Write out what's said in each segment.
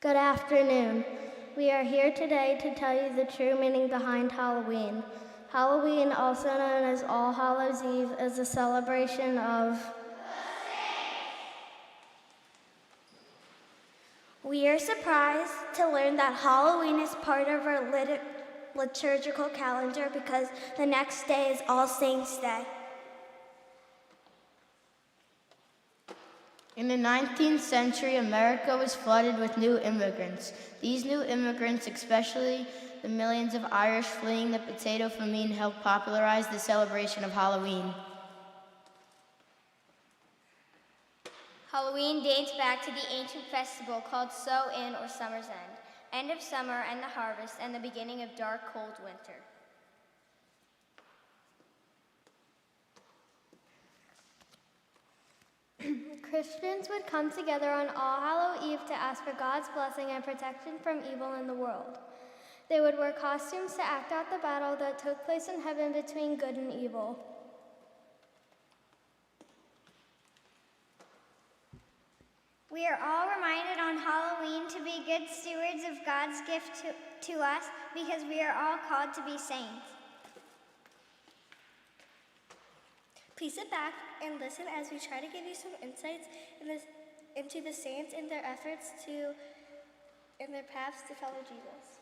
Good afternoon. We are here today to tell you the true meaning behind Halloween. Halloween, also known as All Hallows Eve, is a celebration of We are surprised to learn that Halloween is part of our liturgical calendar because the next day is All Saints' Day. In the 19th century, America was flooded with new immigrants. These new immigrants, especially the millions of Irish fleeing the potato famine, helped popularize the celebration of Halloween. Halloween dates back to the ancient festival called Sow-in or Summer's end of summer and the harvest, and the beginning of dark, cold winter. Christians would come together on All Hallows Eve to ask for God's blessing and protection from evil in the world. They would wear costumes to act out the battle that took place in heaven between good and evil. We are all reminded on Halloween to be good stewards of God's gift to us because we are all called to be saints. Please sit back and listen as we try to give you some insights into the saints and their efforts in their paths to follow Jesus.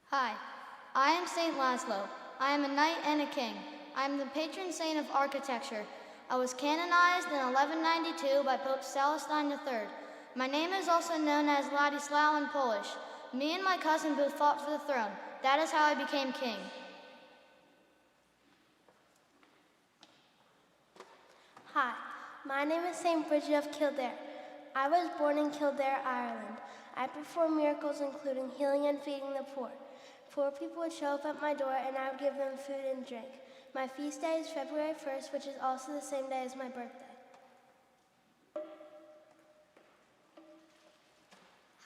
Hi, I am Saint Laszlo. I am a knight and a king. I am the patron saint of architecture. I was canonized in 1192 by Pope Celestine III. My name is also known as Ladislaw in Polish. Me and my cousin both fought for the throne. That is how I became king. Hi, my name is St. Bridget of Kildare. I was born in Kildare, Ireland. I perform miracles including healing and feeding the poor. Poor people would show up at my door and I would give them food and drink. My feast day is February 1st, which is also the same day as my birthday.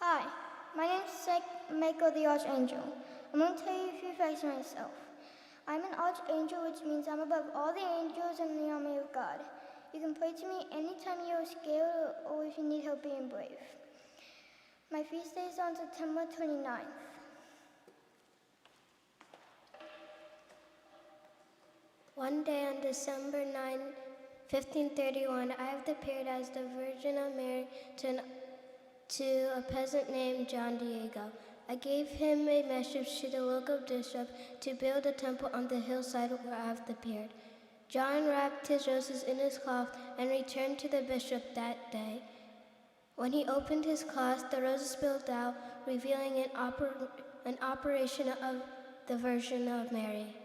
Hi, my name is St. Michael the Archangel. I'm going to tell you a few facts of myself. I'm an archangel, which means I'm above all the angels in the army of God. You can pray to me anytime you are scared or if you need help being brave. My feast day is on September 29th. One day on December 9, 1531, I have appeared as the Virgin of Mary to a peasant named John Diego. I gave him a message to the local bishop to build a temple on the hillside where I have appeared. John wrapped his roses in his cloth and returned to the bishop that day. When he opened his cloth, the roses spilled out, revealing an operation of the Virgin of Mary.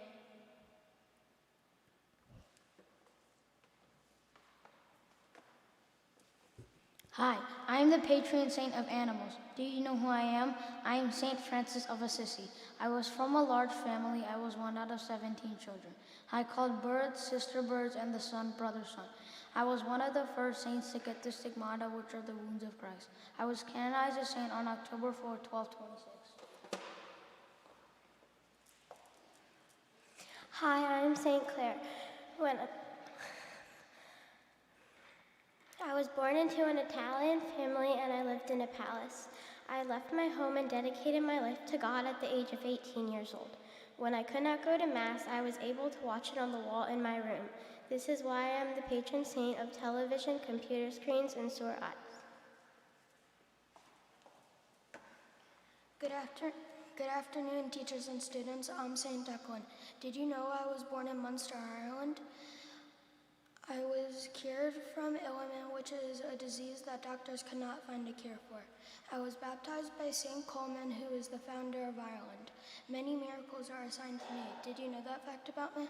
Hi, I am the patron saint of animals. Do you know who I am? I am Saint Francis of Assisi. I was from a large family. I was one out of 17 children. I called birds, sister birds, and the sun, brother sun. I was one of the first saints to get the stigmata, which are the wounds of Christ. I was canonized a saint on October 4, 1226. Hi, I'm St. Clair. I was born into an Italian family and I lived in a palace. I left my home and dedicated my life to God at the age of 18 years old. When I could not go to Mass, I was able to watch it on the wall in my room. This is why I am the patron saint of television, computer screens, and sore eyes. Good afternoon, teachers and students. I'm St. Declan. Did you know I was born in Munster, Ireland? I was cured from ill-women, which is a disease that doctors could not find a cure for. I was baptized by St. Coleman, who is the founder of Ireland. Many miracles are assigned to me. Did you know that fact about me?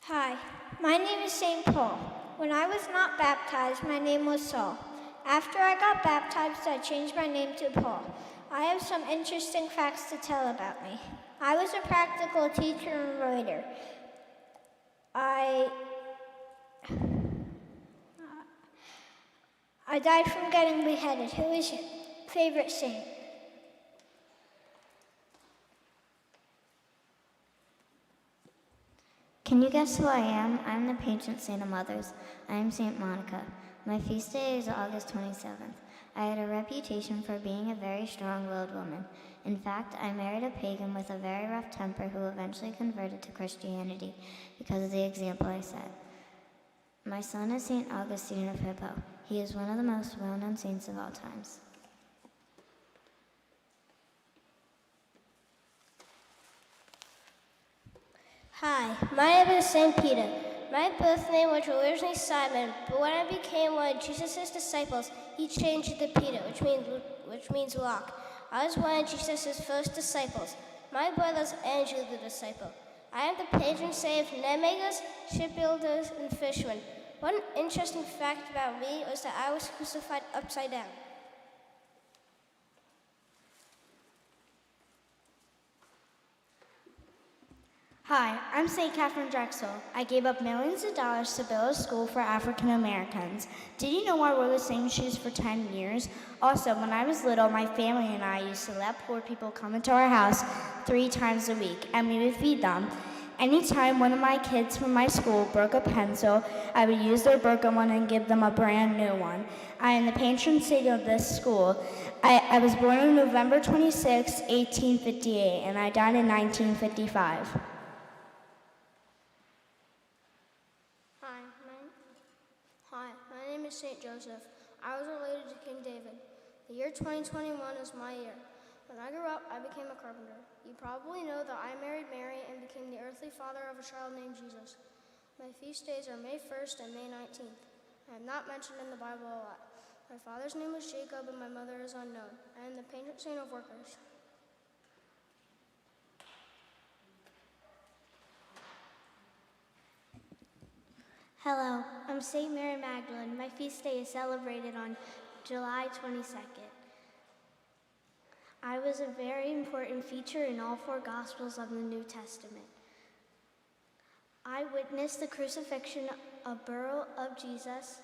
Hi, my name is St. Paul. When I was not baptized, my name was Saul. After I got baptized, I changed my name to Paul. I have some interesting facts to tell about me. I was a practical teacher and writer. I died from getting beheaded. Who is your favorite saint? Can you guess who I am? I'm the patron saint of mothers. I am Saint Monica. My feast day is August 27th. I had a reputation for being a very strong-willed woman. In fact, I married a pagan with a very rough temper who eventually converted to Christianity because of the example I set. My son is Saint Augustine of Hippo. He is one of the most well-known saints of all times. Hi, my name is St. Peter. My birth name was originally Simon, but when I became one of Jesus' disciples, he changed it to Peter, which means rock. I was one of Jesus' first disciples. My brother's Andrew the disciple. I am the patron saint of net makers, shipbuilders, and fishermen. One interesting fact about me was that I was crucified upside down. Hi, I'm St. Catherine Drexel. I gave up millions of dollars to build a school for African Americans. Did you know I wore the same shoes for 10 years? Also, when I was little, my family and I used to let poor people come into our house 3 times a week, and we would feed them. Anytime one of my kids from my school broke a pencil, I would use their broken one and give them a brand new one. I am the patron saint of this school. I was born on November 26, 1858, and I died in 1955. Hi, my name is St. Joseph. I was related to King David. The year 2021 is my year. When I grew up, I became a carpenter. You probably know that I married Mary and became the earthly father of a child named Jesus. My feast days are May 1st and May 19th. I am not mentioned in the Bible a lot. My father's name was Jacob and my mother is unknown. I am the patron saint of workers. Hello, I'm St. Mary Magdalene. My feast day is celebrated on July 22nd. I was a very important feature in all 4 Gospels of the New Testament. I witnessed the crucifixion of burial of Jesus.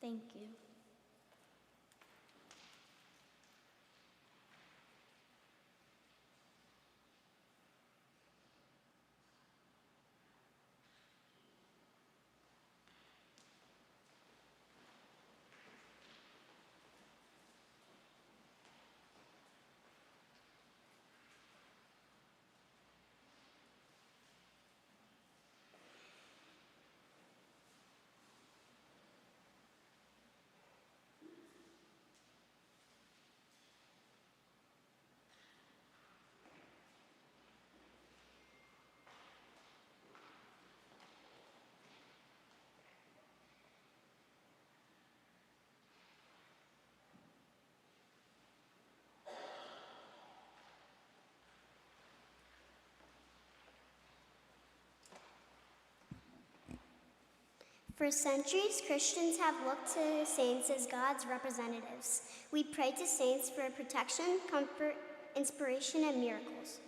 Thank you. For centuries, Christians have looked to saints as God's representatives. We pray to saints for protection, comfort, inspiration, and miracles.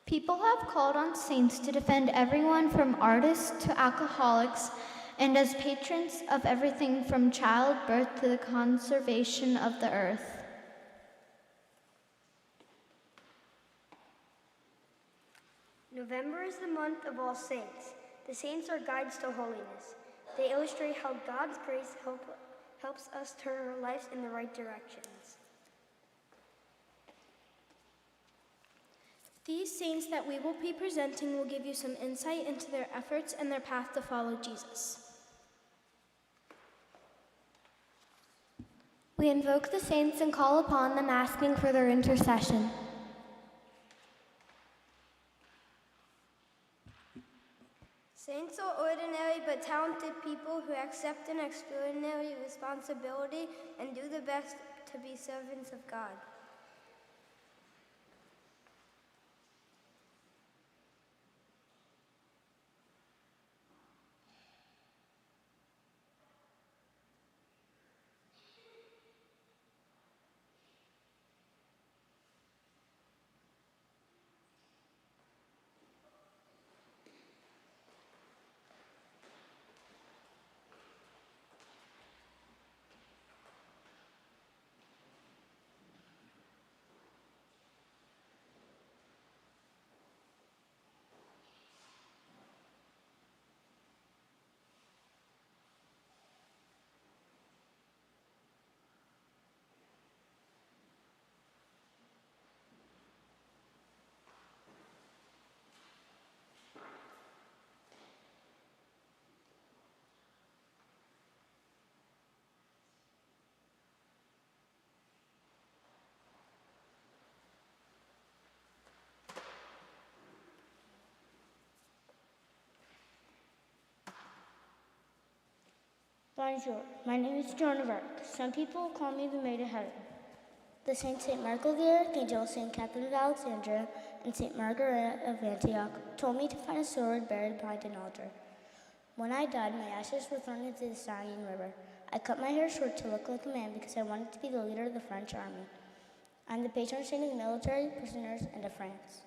People have called on saints to defend everyone from artists to alcoholics, and as patrons of everything from childbirth to the conservation of the earth. November is the month of all saints. The saints are guides to holiness. They illustrate how God's grace helps us turn our lives in the right directions. These saints that we will be presenting will give you some insight into their efforts and their path to follow Jesus. We invoke the saints and call upon them, asking for their intercession. Saints are ordinary but talented people who accept an extraordinary responsibility and do the best to be servants of God. Bonjour, my name is Joan of Arc. Some people call me the Maid of Heaven. The Saint Michael the Archangel, Saint Catherine of Alexandria, and Saint Margaret of Antioch told me to find a sword buried behind an altar. When I died, my ashes were thrown into the Seine River. I cut my hair short to look like a man because I wanted to be the leader of the French army. I'm the patron saint of the military, prisoners, and of France.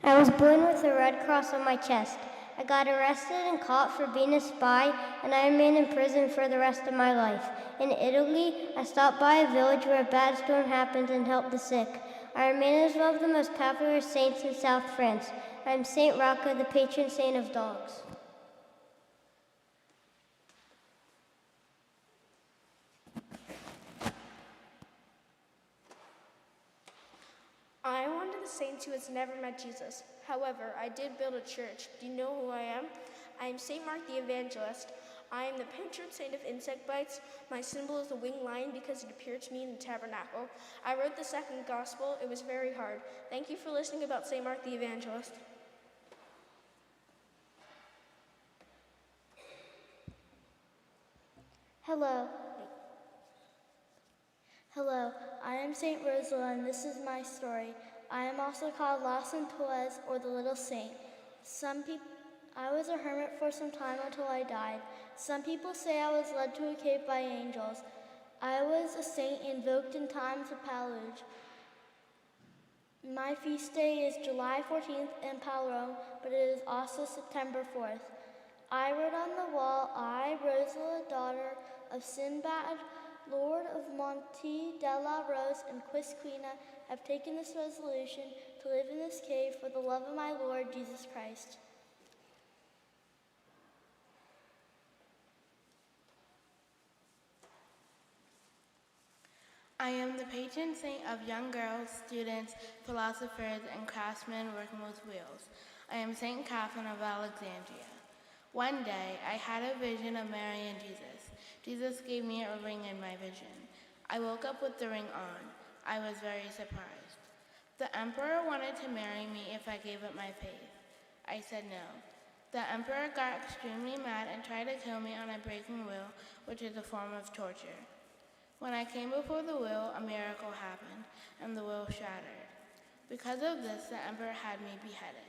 I was born with a red cross on my chest. I got arrested and caught for being a spy, and I remained in prison for the rest of my life. In Italy, I stopped by a village where a bad storm happened and helped the sick. I remain as one of the most popular saints in South France. I am Saint Rocco, the patron saint of dogs. I am one of the saints who has never met Jesus. However, I did build a church. Do you know who I am? I am Saint Mark the Evangelist. I am the patron saint of insect bites. My symbol is the winged lion because it appeared to me in the tabernacle. I wrote the second gospel. It was very hard. Thank you for listening about Saint Mark the Evangelist. Hello, I am Saint Rosala, and this is my story. I am also called La Santoise, or the Little Saint. I was a hermit for some time until I died. Some people say I was led to a cave by angels. I was a saint invoked in times of Paluge. My feast day is July 14th in Palrome, but it is also September 4th. I wrote on the wall, I, Rosala, daughter of Sinbad, Lord of Monte della Rose and Quisquina, have taken this resolution to live in this cave for the love of my Lord Jesus Christ. I am the patron saint of young girls, students, philosophers, and craftsmen working with wheels. I am Saint Catherine of Alexandria. One day, I had a vision of Mary and Jesus. Jesus gave me a ring in my vision. I woke up with the ring on. I was very surprised. The emperor wanted to marry me if I gave up my faith. I said no. The emperor got extremely mad and tried to kill me on a breaking wheel, which is a form of torture. When I came before the wheel, a miracle happened, and the wheel shattered. Because of this, the emperor had me beheaded.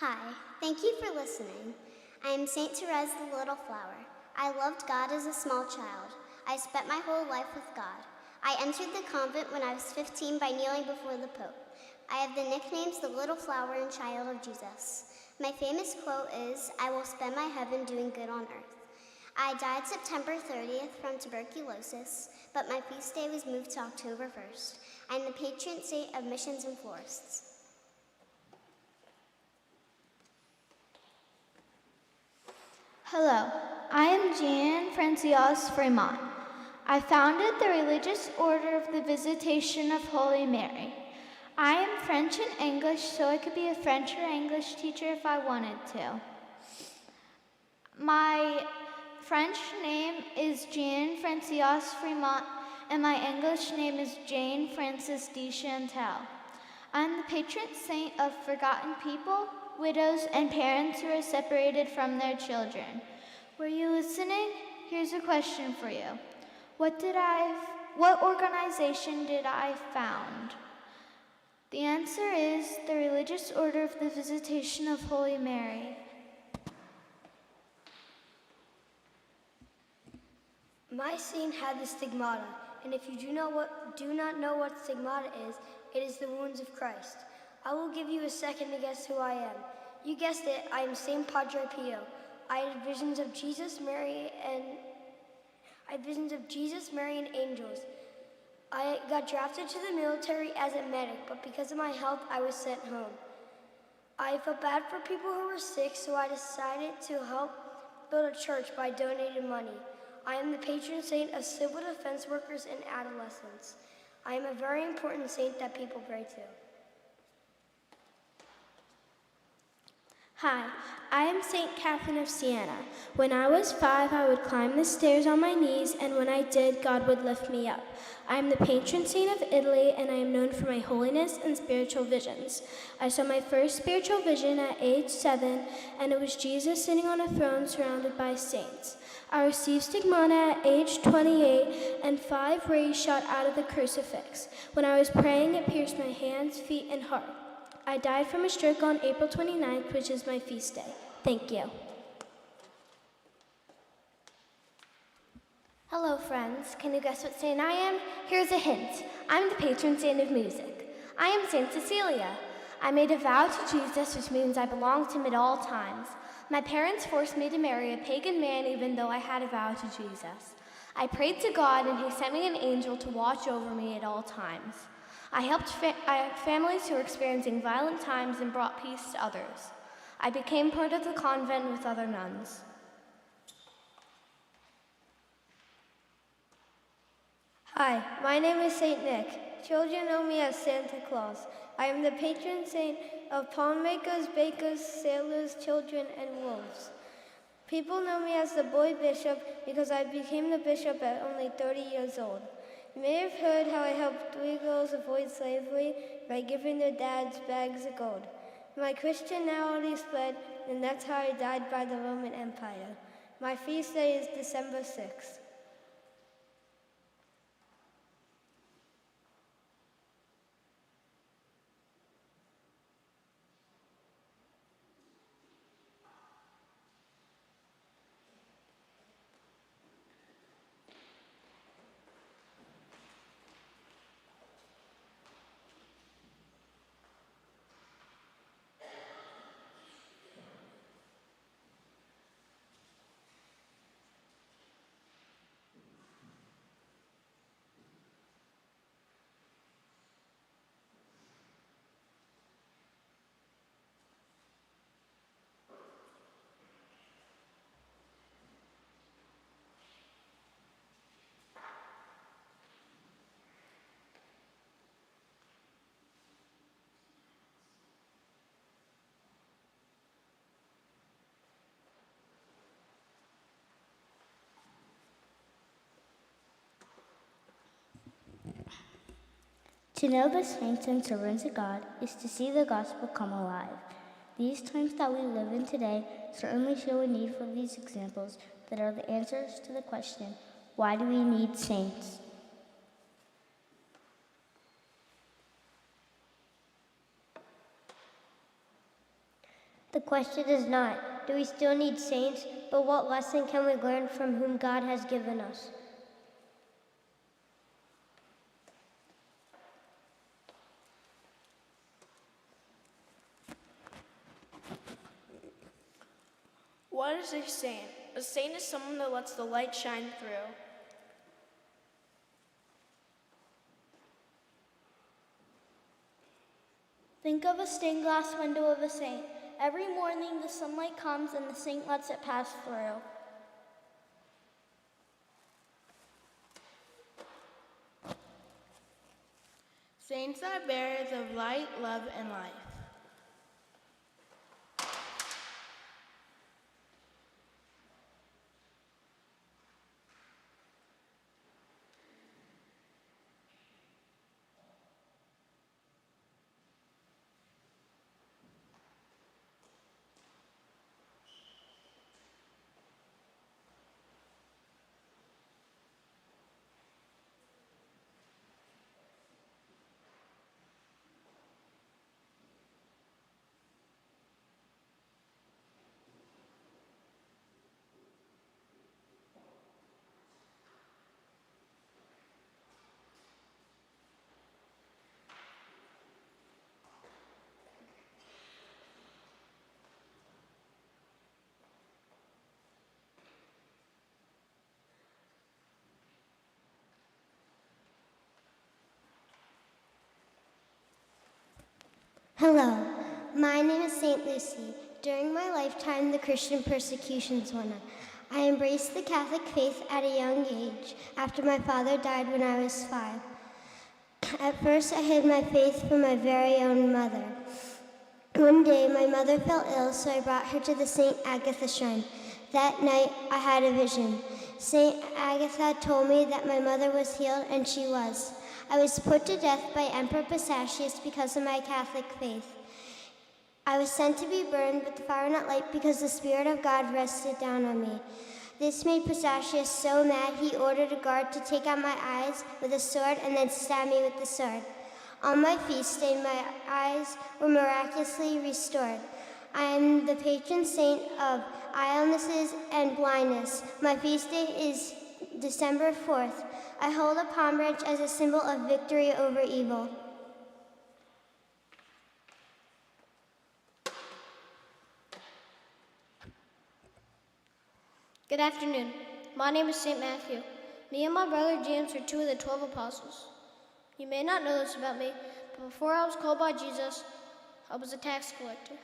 Hi, thank you for listening. I am Saint Therese the Little Flower. I loved God as a small child. I spent my whole life with God. I entered the convent when I was 15 by kneeling before the Pope. I have the nicknames the Little Flower and Child of Jesus. My famous quote is, "I will spend my heaven doing good on earth." I died September 30th from tuberculosis, but my feast day was moved to October 1st. I'm the patron saint of missions and florists. Hello, I am Jean Francias Fremont. I founded the Religious Order of the Visitation of Holy Mary. I am French and English, so I could be a French or English teacher if I wanted to. My French name is Jean Francias Fremont, and my English name is Jane Frances de Chantal. I'm the patron saint of forgotten people, widows, and parents who are separated from their children. Were you listening? Here's a question for you. What organization did I found? The answer is the Religious Order of the Visitation of Holy Mary. My saint had the stigmata, and if you do not know what stigmata is, it is the wounds of Christ. I will give you a second to guess who I am. You guessed it, I am Saint Padre Pio. I had visions of Jesus, Mary, and angels. I got drafted to the military as a medic, but because of my health, I was sent home. I felt bad for people who were sick, so I decided to help build a church by donating money. I am the patron saint of civil defense workers and adolescents. I am a very important saint that people pray to. Hi, I am St. Catherine of Siena. When I was 5, I would climb the stairs on my knees, and when I did, God would lift me up. I am the patron saint of Italy, and I am known for my holiness and spiritual visions. I saw my first spiritual vision at age 7, and it was Jesus sitting on a throne surrounded by saints. I received stigmata at age 28, and 5 rays shot out of the crucifix. When I was praying, it pierced my hands, feet, and heart. I died from a stroke on April 29th, which is my feast day. Thank you. Hello, friends. Can you guess what saint I am? Here's a hint. I'm the patron saint of music. I am Saint Cecilia. I made a vow to Jesus, which means I belong to him at all times. My parents forced me to marry a pagan man even though I had a vow to Jesus. I prayed to God, and he sent me an angel to watch over me at all times. I helped families who were experiencing violent times and brought peace to others. I became part of the convent with other nuns. Hi, my name is Saint Nick. Children know me as Santa Claus. I am the patron saint of pawn makers, bakers, sailors, children, and wolves. People know me as the boy bishop because I became the bishop at only 30 years old. You may have heard how I helped 3 girls avoid slavery by giving their dads bags of gold. My Christianity spread, and that's how I died by the Roman Empire. My feast day is December 6th. To know the saints and servants of God is to see the gospel come alive. These times that we live in today certainly show a need for these examples that are the answers to the question, why do we need saints? The question is not, do we still need saints, but what lesson can we learn from whom God has given us? What is a saint? A saint is someone that lets the light shine through. Think of a stained glass window of a saint. Every morning the sunlight comes and the saint lets it pass through. Saints are bearers of light, love, and life. Hello, My name is Saint Lucy. During my lifetime, the Christian persecutions went on. I embraced the Catholic faith at a young age, after my father died when I was 5. At first, I hid my faith from my very own mother. One day, my mother fell ill, so I brought her to the St. Agatha shrine. That night, I had a vision. St. Agatha told me that my mother was healed, and she was. I was put to death by Emperor Pasacius because of my Catholic faith. I was sent to be burned, but the fire would not light because the Spirit of God rested down on me. This made Pasacius so mad he ordered a guard to take out my eyes with a sword and then stab me with the sword. On my feast day, my eyes were miraculously restored. I am the patron saint of illnesses and blindness. My feast day is December 4th. I hold a palm branch as a symbol of victory over evil. Good afternoon. My name is St. Matthew. Me and my brother James are 2 of the 12 apostles. You may not know this about me, but before I was called by Jesus, I was a tax collector.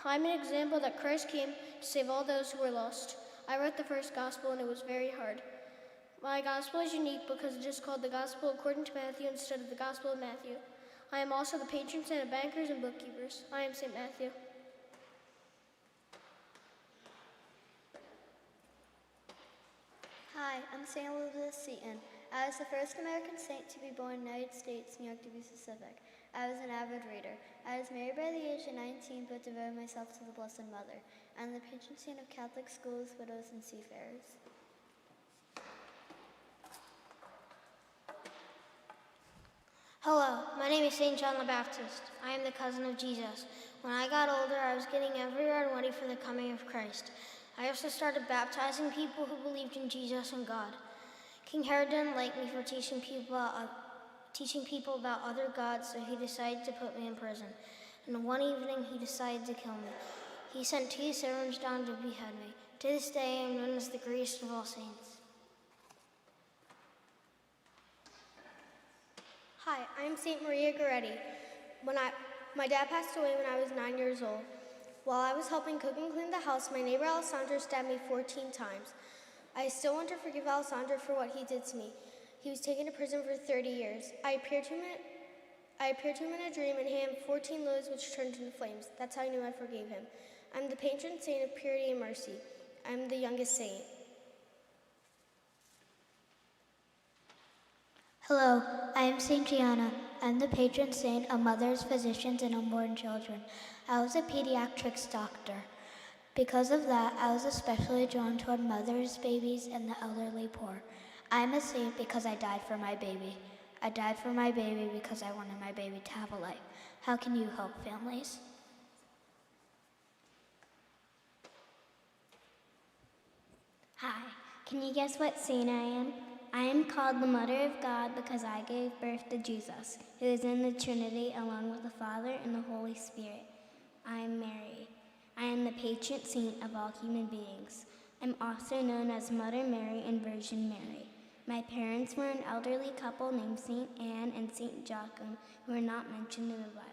I'm an example that Christ came to save all those who were lost. I wrote the first gospel and it was very hard. My gospel is unique because it is called the Gospel according to Matthew instead of the Gospel of Matthew. I am also the patron saint of bankers and bookkeepers. I am St. Matthew. Hi, I'm St. Elizabeth Seton. I was the first American saint to be born in the United States, New York to be specific. I was an avid reader. I was married by the age of 19 but devoted myself to the Blessed Mother. I'm the patron saint of Catholic schools, widows, and seafarers. Hello, my name is St. John the Baptist. I am the cousin of Jesus. When I got older, I was getting everywhere ready for the coming of Christ. I also started baptizing people who believed in Jesus and God. King Herod didn't like me for teaching people about other gods, so he decided to put me in prison. And one evening, he decided to kill me. He sent 2 servants down to behead me. To this day, I am known as the greatest of all saints. Hi, I'm St. Maria Goretti. My dad passed away when I was 9 years old. While I was helping cook and clean the house, my neighbor Alessandro stabbed me 14 times. I still want to forgive Alessandro for what he did to me. He was taken to prison for 30 years. I appeared to him in a dream and handed him 14 loaves which turned into flames. That's how I knew I forgave him. I'm the patron saint of purity and mercy. I'm the youngest saint. Hello, I am St. Gianna. I'm the patron saint of mothers, physicians, and unborn children. I was a pediatrics doctor. Because of that, I was especially drawn toward mothers, babies, and the elderly poor. I'm a saint because I died for my baby. I died for my baby because I wanted my baby to have a life. How can you help families? Hi, can you guess what saint I am? I am called the Mother of God because I gave birth to Jesus, who is in the Trinity along with the Father and the Holy Spirit. I am Mary. I am the patron saint of all human beings. I'm also known as Mother Mary and Virgin Mary. My parents were an elderly couple named St. Anne and St. Joachim, who are not mentioned in the Bible.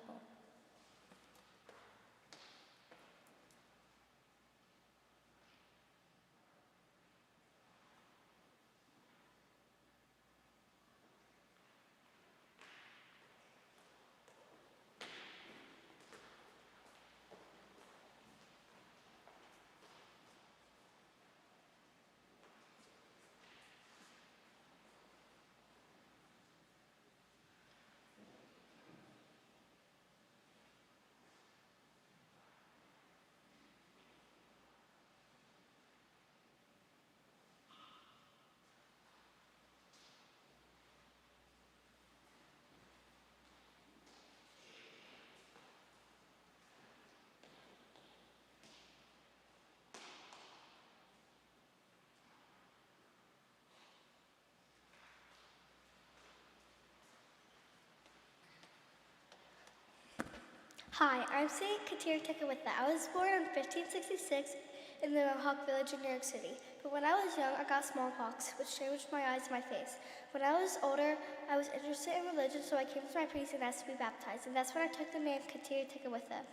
Hi, I'm St. Katir Tekawitha. I was born in 1566 in the Mohawk village in New York City. But when I was young, I got smallpox, which damaged my eyes and my face. When I was older, I was interested in religion, so I came to my priest and asked to be baptized. And that's when I took the name Katir Tekawitha.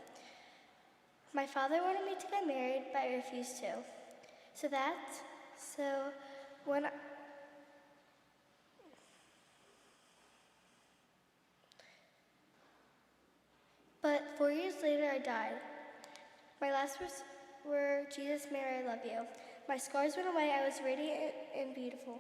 My father wanted me to get married, but I refused to. But 4 years later, I died. My last words were, Jesus, Mary, I love you. My scars went away. I was radiant and beautiful.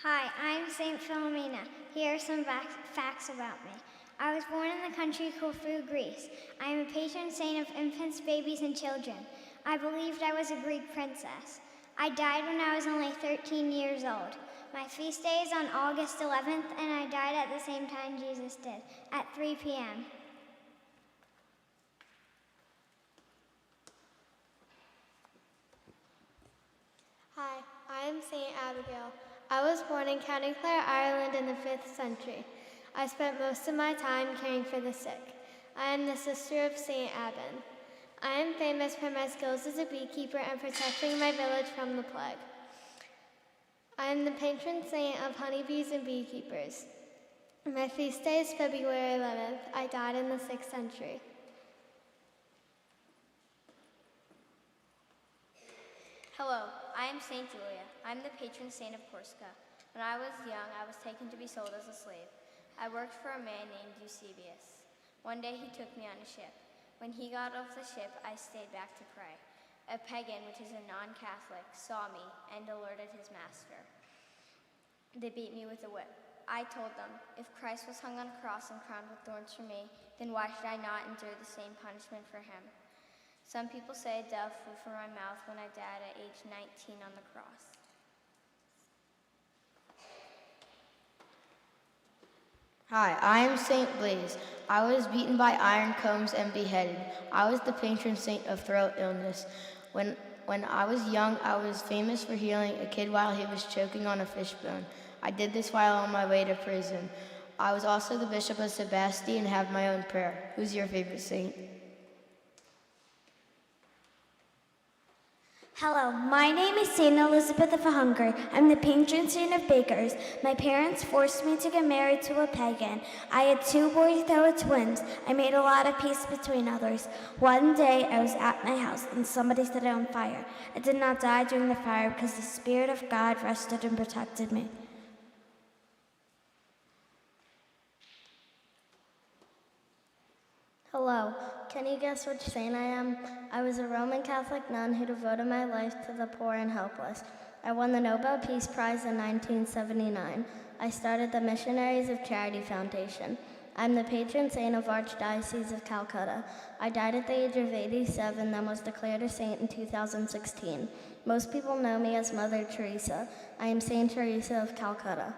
Hi, I'm St. Philomena. Here are some facts about me. I was born in the country Corfu, Greece. I am a patron saint of infants, babies, and children. I believed I was a Greek princess. I died when I was only 13 years old. My feast day is on August 11th, and I died at the same time Jesus did, at 3 p.m. Hi, I am St. Abigail. I was born in County Clare, Ireland in the 5th century. I spent most of my time caring for the sick. I am the sister of St. Abban. I am famous for my skills as a beekeeper and protecting my village from the plague. I am the patron saint of honeybees and beekeepers. My feast day is February 11th. I died in the 6th century. Hello, I am St. Julia. I'm the patron saint of Corsica. When I was young, I was taken to be sold as a slave. I worked for a man named Eusebius. One day he took me on a ship. When he got off the ship, I stayed back to pray. A pagan, which is a non-Catholic, saw me and alerted his master. They beat me with a whip. I told them, if Christ was hung on a cross and crowned with thorns for me, then why should I not endure the same punishment for him? Some people say a dove flew from my mouth when I died at age 19 on the cross. Hi, I am St. Blaise. I was beaten by iron combs and beheaded. I was the patron saint of throat illness. When I was young, I was famous for healing a kid while he was choking on a fishbone. I did this while on my way to prison. I was also the Bishop of Sebastian and have my own prayer. Who's your favorite saint? Hello, my name is Saint Elizabeth of Hungary. I'm the patron saint of bakers. My parents forced me to get married to a pagan. I had 2 boys that were twins. I made a lot of peace between others. One day I was at my house and somebody set it on fire. I did not die during the fire because the Spirit of God rested and protected me. Hello, can you guess which saint I am? I was a Roman Catholic nun who devoted my life to the poor and helpless. I won the Nobel Peace Prize in 1979. I started the Missionaries of Charity Foundation. I'm the patron saint of Archdiocese of Calcutta. I died at the age of 87, then was declared a saint in 2016. Most people know me as Mother Teresa. I am Saint Teresa of Calcutta.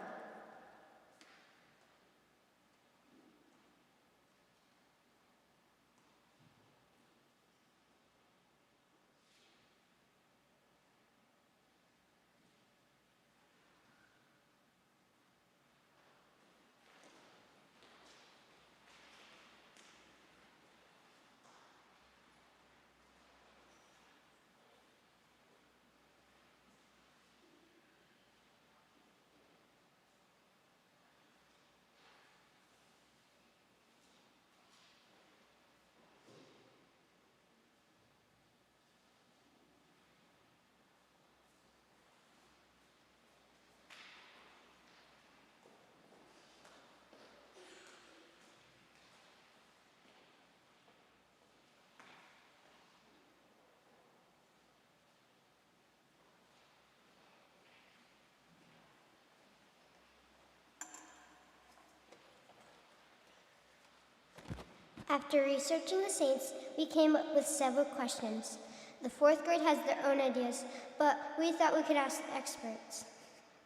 After researching the saints, we came up with several questions. The 4th grade has their own ideas, but we thought we could ask the experts.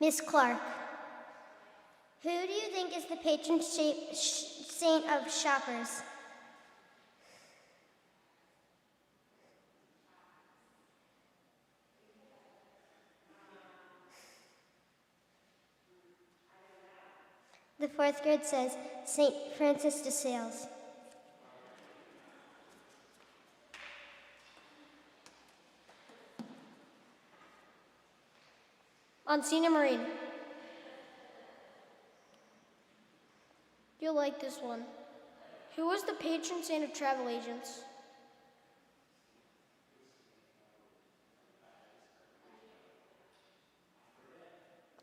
Miss Clark, who do you think is the patron saint of shoppers? The 4th grade says St. Francis de Sales. Monsignor Marine. You'll like this one. Who was the patron saint of travel agents?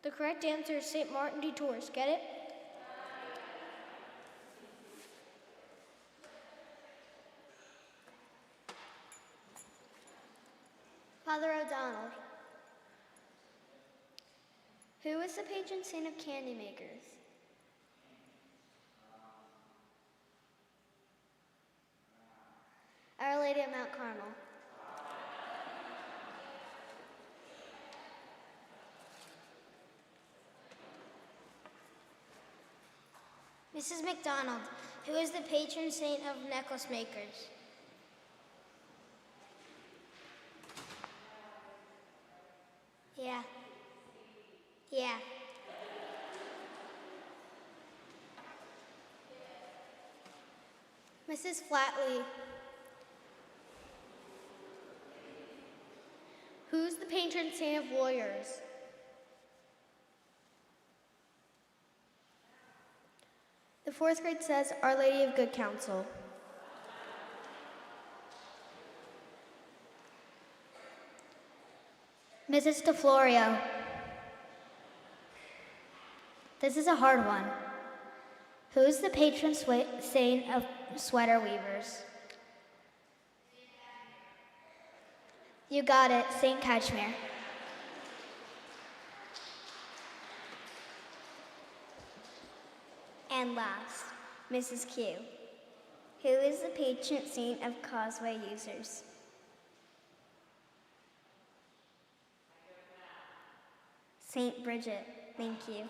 The correct answer is St. Martin de Tours. Get it? Father O'Donnell. Who is the patron saint of candy makers? Our Lady of Mount Carmel. Mrs. McDonald, who is the patron saint of necklace makers? Yeah. Yeah. Mrs. Flatley. Who's the patron saint of lawyers? The fourth grade says Our Lady of Good Counsel. Mrs. DeFlorio. This is a hard one. Who's the patron saint of sweater weavers? You got it, Saint Kachmir. And last, Mrs. Q. Who is the patron saint of causeway users? Saint Bridget. Thank you.